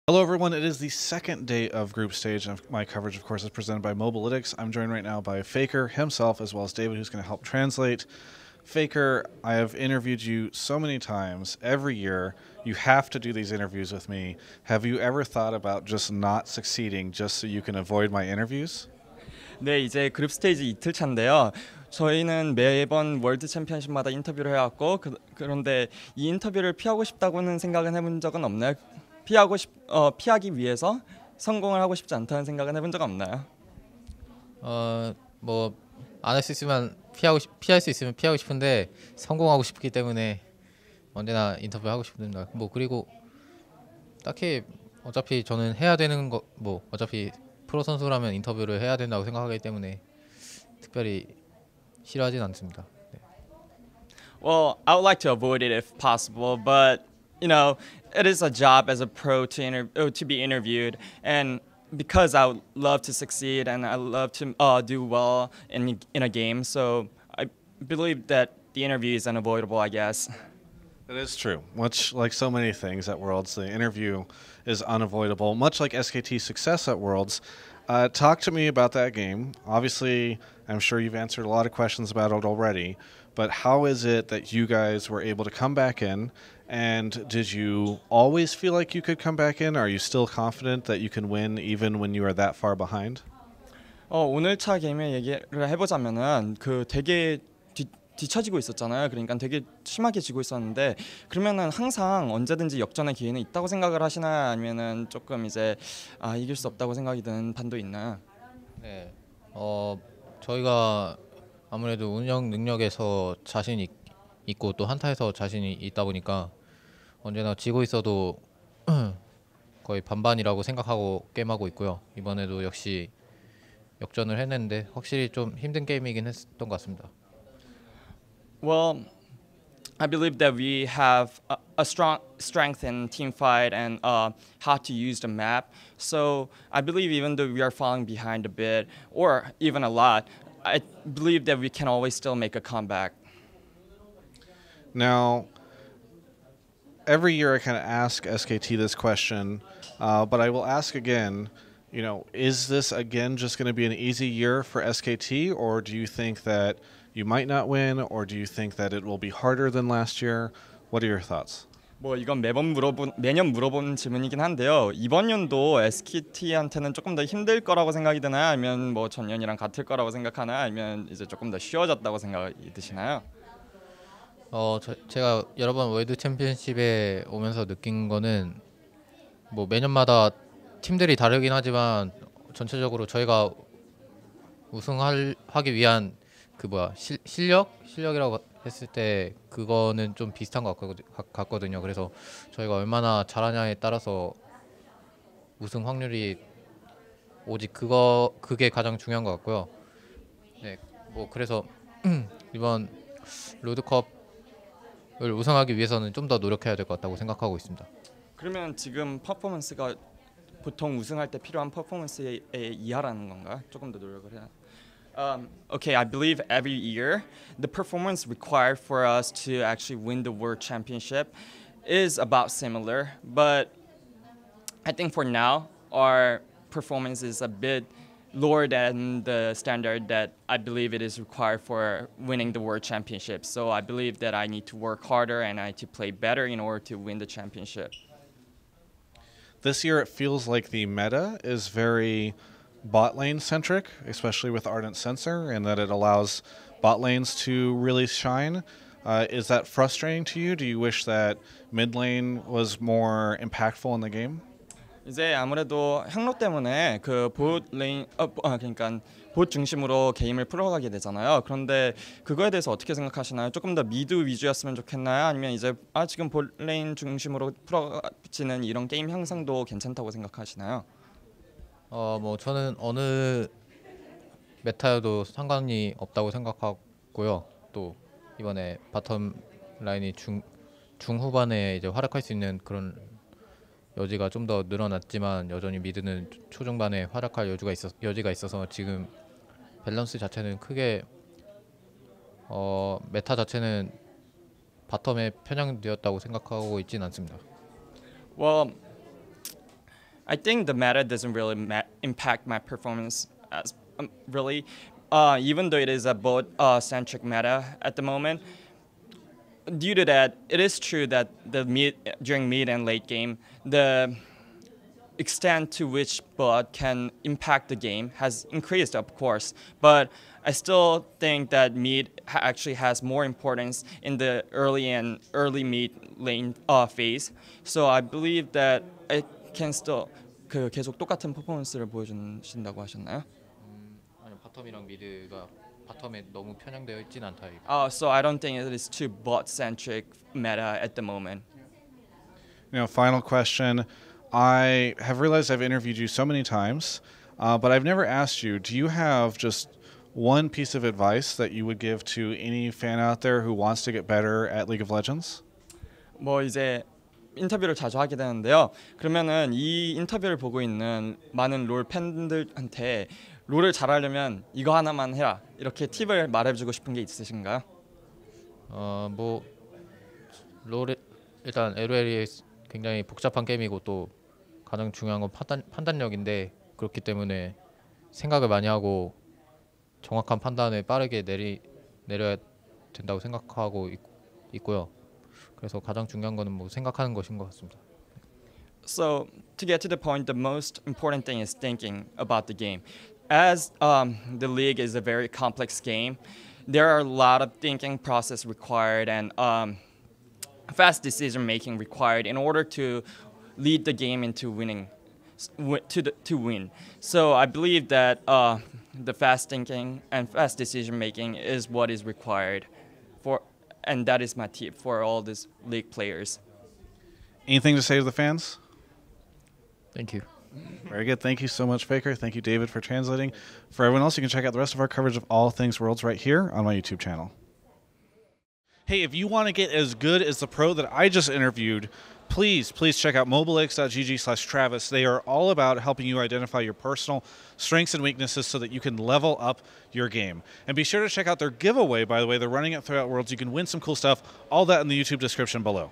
Hello, everyone. It is the second day of group stage, and my coverage, of course, is presented by Mobalytics. I'm joined right now by Faker himself, as well as David, who's going to help translate. Faker, I have interviewed you so many times. Every year, you have to do these interviews with me. Have you ever thought about just not succeeding just so you can avoid my interviews? 네, 이제 그룹 스테이지 이틀 차인데요. 저희는 매번 월드 챔피언십마다 인터뷰를 해왔고 그런데 이 인터뷰를 피하고 싶다고는 생각은 해본 적은 없나요? 피하기 위해서 성공을 하고 싶지 않다는 생각은 해본 적 없나요? 뭐 안 할 수 있으면 피할 수 있으면 피하고 싶은데 성공하고 싶기 때문에 언제나 인터뷰 하고 싶습니다. 뭐 그리고 딱히 어차피 저는 해야 되는 거 뭐 어차피 프로 선수라면 인터뷰를 해야 된다고 생각하기 때문에 특별히 싫어하진 않습니다. 네. Well, I would like to avoid it if possible, but it is a job as a pro to be interviewed, and because I would love to succeed and I love to do well in a game, so I believe that the interview is unavoidable, I guess. It is true. Much like so many things at Worlds, the interview is unavoidable, much like SKT's success at Worlds. Talk to me about that game. Obviously, I'm sure you've answered a lot of questions about it already, but how is it that you guys were able to come back in? And did you always feel like you could come back in? Are you still confident that you can win even when you are that far behind? 오늘 차 게임의 얘기를 해보자면은 되게 뒤처지고 있었잖아요. 그러니까 되게 심하게 지고 있었는데 그러면은 항상 언제든지 역전의 기회는 있다고 생각을 하시나요? 아니면은 조금 이제 이길 수 없다고 생각이 드는 판도 있나요? 네. 저희가 아무래도 운영 능력에서 있고 또 한타에서 자신이 있다 보니까 언제나 지고 있어도 거의 반반이라고 생각하고 게임하고 있고요. 이번에도 역시 역전을 했는데 확실히 좀 힘든 게임이긴 했던 것 같습니다. Well, I believe that we have a strong strength in team fight and how to use the map. So I believe even though we are falling behind a bit or even a lot, I believe that we can always still make a comeback. Now, every year I kind of ask SKT this question, but I will ask again, is this again just going to be an easy year for SKT, or do you think that you might not win, or do you think that it will be harder than last year? What are your thoughts? 뭐 이건 매년 물어보는 질문이긴 한데요. 이번 연도 SKT한테는 조금 더 힘들 거라고 생각이 드나요? 아니면 뭐 전년이랑 같을 거라고 생각하나요? 아니면 이제 조금 더 쉬워졌다고 생각이 드시나요? 제가 여러 번 월드 챔피언십에 오면서 느낀 거는 뭐 매년마다 팀들이 다르긴 하지만 전체적으로 저희가 하기 위한 실력이라고 했을 때 그거는 좀 비슷한 것 같거든요. 그래서 저희가 얼마나 잘하냐에 따라서 우승 확률이 오직 그게 가장 중요한 것 같고요. 네, 뭐 그래서 이번 롤드컵을 우승하기 위해서는 좀 더 노력해야 될 것 같다고 생각하고 있습니다. 그러면 지금 퍼포먼스가 보통 우승할 때 필요한 퍼포먼스에 이하라는 건가요? 조금 더 노력을 해야. Okay, I believe every year the performance required for us to actually win the World Championship is about similar, but I think for now our performance is a bit lower than the standard that I believe it is required for winning the World Championship. So I believe that I need to work harder and I need to play better in order to win the championship. This year it feels like the meta is very bot lane centric, especially with Ardent Sensor, and that it allows bot lanes to really shine. Is that frustrating to you? Do you wish that mid lane was more impactful in the game? 이제 아무래도 향로 때문에 그러니까 봇 중심으로 게임을 풀어가게 되잖아요. 그런데 그거에 대해서 어떻게 생각하시나요? 조금 더 미드 위주였으면 좋겠나요? 아니면 이제 지금 봇 레인 중심으로 풀어지는 이런 게임 형상도 괜찮다고 생각하시나요? 뭐 저는 어느 메타여도 상관이 없다고 생각하고요. 또 이번에 바텀 라인이 중후반에 이제 활약할 수 있는 그런 여지가 좀 더 늘어났지만 여전히 미드는 초중반에 활약할 여지가 있어서 지금 밸런스 자체는 크게 메타 자체는 바텀에 편향되었다고 생각하고 있진 않습니다. Well, I think the meta doesn't really impact my performance as really, even though it is a bot-centric meta at the moment. Due to that, it is true that during mid and late game, the extent to which bot can impact the game has increased, of course. But I still think that mid actually has more importance in the early mid lane phase. So I believe that it can still 계속 똑같은 퍼포먼스를 보여주신다고 하셨나요? 아니 바텀이랑 미드가 바텀에 너무 편향되어 있진 않다. So I don't think it is too bot-centric meta at the moment. Final question. I have realized I've interviewed you so many times, but I've never asked you, do you have just one piece of advice that you would give to any fan out there who wants to get better at League of Legends? 뭐 이제 인터뷰를 자주 하게 되는데요. 그러면은 이 인터뷰를 보고 있는 많은 롤 팬들한테 롤을 잘하려면 이거 하나만 해라. 이렇게 팁을 말해주고 싶은 게 있으신가요? 뭐 롤 일단 LOL이 굉장히 복잡한 게임이고 또 가장 중요한 건 판단력인데 그렇기 때문에 생각을 많이 하고 정확한 판단을 빠르게 내려야 된다고 생각하고 있고요. 그래서 가장 중요한 거는 뭐 생각하는 것인 것 같습니다. So to get to the point, the most important thing is thinking about the game. As the league is a very complex game, there are a lot of thinking process required and fast decision making required in order to lead the game into winning, to win. So I believe that the fast thinking and fast decision making is what is required for, and that is my tip for all these league players. Anything to say to the fans? Thank you. Very good. Thank you so much, Faker. Thank you, David, for translating. For everyone else, you can check out the rest of our coverage of all things Worlds right here on my YouTube channel. Hey, if you want to get as good as the pro that I just interviewed, please check out mobilex.gg/Travis. They are all about helping you identify your personal strengths and weaknesses so that you can level up your game. And be sure to check out their giveaway, by the way. They're running it throughout Worlds. You can win some cool stuff. All that in the YouTube description below.